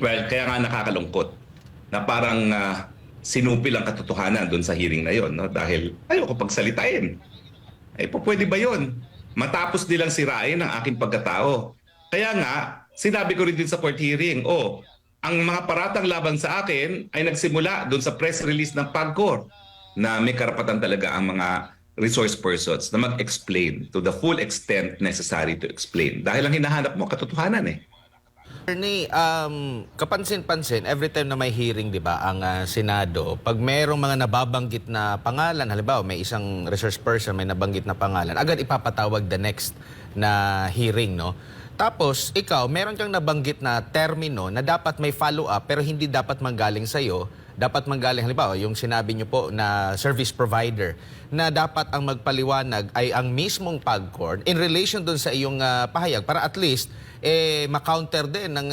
Well, kaya nga nakakalungkot na parang sinupil ang katotohanan doon sa hearing na yon, no? Dahil ayoko pagsalitain. Pwede ba yon? Matapos nilang sirain ang aking pagkatao. Kaya nga, sinabi ko rin din sa court hearing, ang mga paratang laban sa akin ay nagsimula doon sa press release ng PAGCOR na may karapatan talaga ang mga resource persons na mag-explain to the full extent necessary to explain. Dahil ang hinahanap mo, katotohanan eh. Attorney, kapansin-pansin, every time na may hearing, di ba, ang Senado, pag mayroong mga nababanggit na pangalan, halimbawa may isang resource person, may nabanggit na pangalan, agad ipapatawag the next na hearing, no? Tapos, ikaw, meron kang nabanggit na termino na dapat may follow-up pero hindi dapat manggaling sa'yo. Dapat manggaling, halimbawa, yung sinabi nyo po na service provider, na dapat ang magpaliwanag ay ang mismong PAGCOR in relation dun sa iyong pahayag para at least ma-counter din ng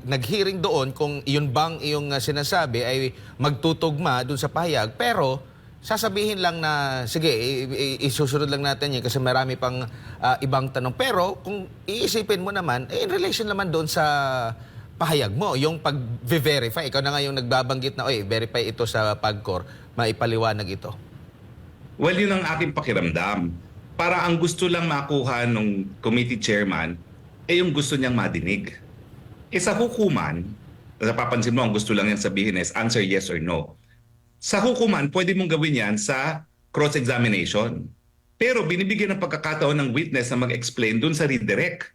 nag-hearing doon kung yun bang iyong sinasabi ay magtutugma dun sa pahayag. Pero sasabihin lang na, sige, isusunod lang natin yun kasi marami pang ibang tanong. Pero kung iisipin mo naman, in relation naman doon sa pahayag mo, yung pag-verify. Ikaw na nga yung nagbabanggit na, verify ito sa PAGCOR, maipaliwanag ito. Well, yun ang aking pakiramdam. Para ang gusto lang makuha ng committee chairman, yung gusto niyang madinig. Sa hukuman, napapansin mo, ang gusto lang niyang sabihin is answer yes or no. Sa hukuman, pwede mong gawin yan sa cross-examination. Pero binibigyan ng pagkakataon ng witness na mag-explain dun sa redirect.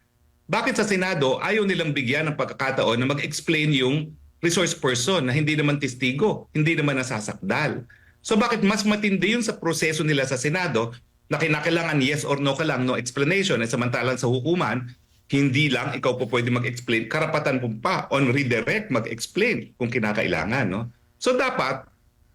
Bakit sa Senado, ayaw nilang bigyan ng pagkakataon na mag-explain yung resource person na hindi naman testigo, hindi naman nasasakdal? So bakit mas matindi yun sa proseso nila sa Senado na kinakailangan yes or no ka lang, no explanation, samantalang sa hukuman, hindi lang ikaw po pwede mag-explain, karapatan po pa on redirect mag-explain kung kinakailangan. No? So dapat,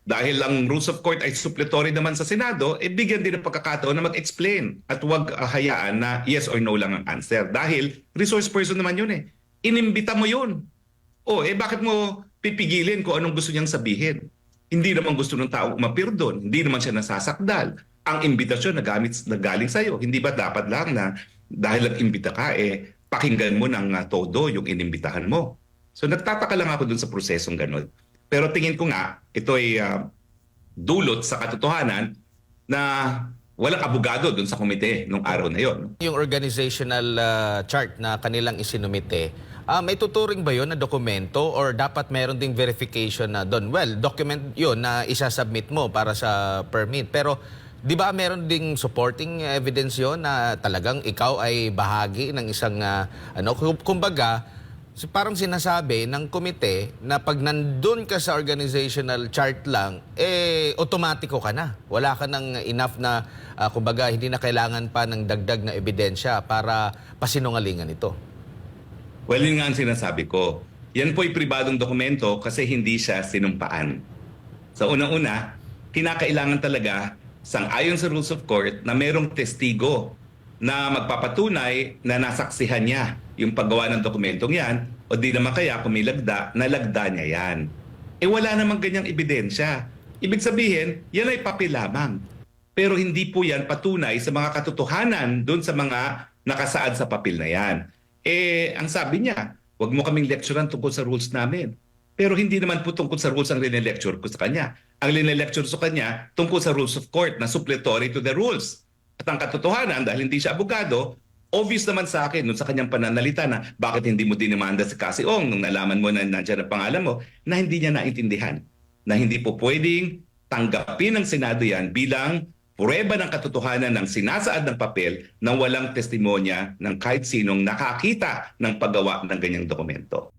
dahil ang rules of court ay suppletory naman sa Senado, bigyan din ng pagkakataon na mag-explain at huwag hayaan na yes or no lang ang answer. Dahil resource person naman yun eh. Inimbita mo yun. Bakit mo pipigilin kung anong gusto niyang sabihin? Hindi naman gusto ng tao umapir doon. Hindi naman siya nasasakdal. Ang imbitasyon nagaling sa'yo. Hindi ba dapat lang na dahil nag-imbita ka, pakinggan mo ng todo yung inimbitahan mo? So nagtataka lang ako dun sa prosesong ganun. Pero tingin ko nga, ito ay dulot sa katotohanan na walang abogado doon sa komite nung araw na yon. Yung organizational chart na kanilang isinumite, may tuturing ba yun na dokumento or dapat meron ding verification na doon? Well, document yun na isasubmit mo para sa permit. Pero di ba meron ding supporting evidence yun na talagang ikaw ay bahagi ng isang, kumbaga, parang sinasabi ng komite na pag nandun ka sa organizational chart lang, otomatiko ka na. Wala ka ng enough na, kumbaga, hindi na kailangan pa ng dagdag na ebidensya para pasinungalingan ito. Well, yun nga ang sinasabi ko. Yan po'y pribadong dokumento kasi hindi siya sinumpaan. Sa unang-una, kinakailangan talaga, sang-ayon sa rules of court, na merong testigo na magpapatunay na nasaksihan niya yung paggawa ng dokumentong yan, o di naman kaya kung may lagda, nalagda niya yan. Wala namang ganyang ebidensya. Ibig sabihin, yan ay papel lamang. Pero hindi po yan patunay sa mga katotohanan doon sa mga nakasaad sa papel na yan. Ang sabi niya, wag mo kaming lecturean tungkol sa rules namin. Pero hindi naman po tungkol sa rules ang line-lecture ko sa kanya. Ang line-lecture sa kanya tungkol sa rules of court na supplementary to the rules. At ang katotohanan, dahil hindi siya abogado, obvious naman sa akin nung sa kanyang pananalita na bakit hindi mo dinimanda si Cassie Ong nung nalaman mo na nandiyan ang pangalan mo, na hindi niya naintindihan. Na hindi po pwedeng tanggapin ng Senado yan bilang pruweba ng katotohanan ng sinasaad ng papel na walang testimonya ng kahit sinong nakakita ng paggawa ng ganyang dokumento.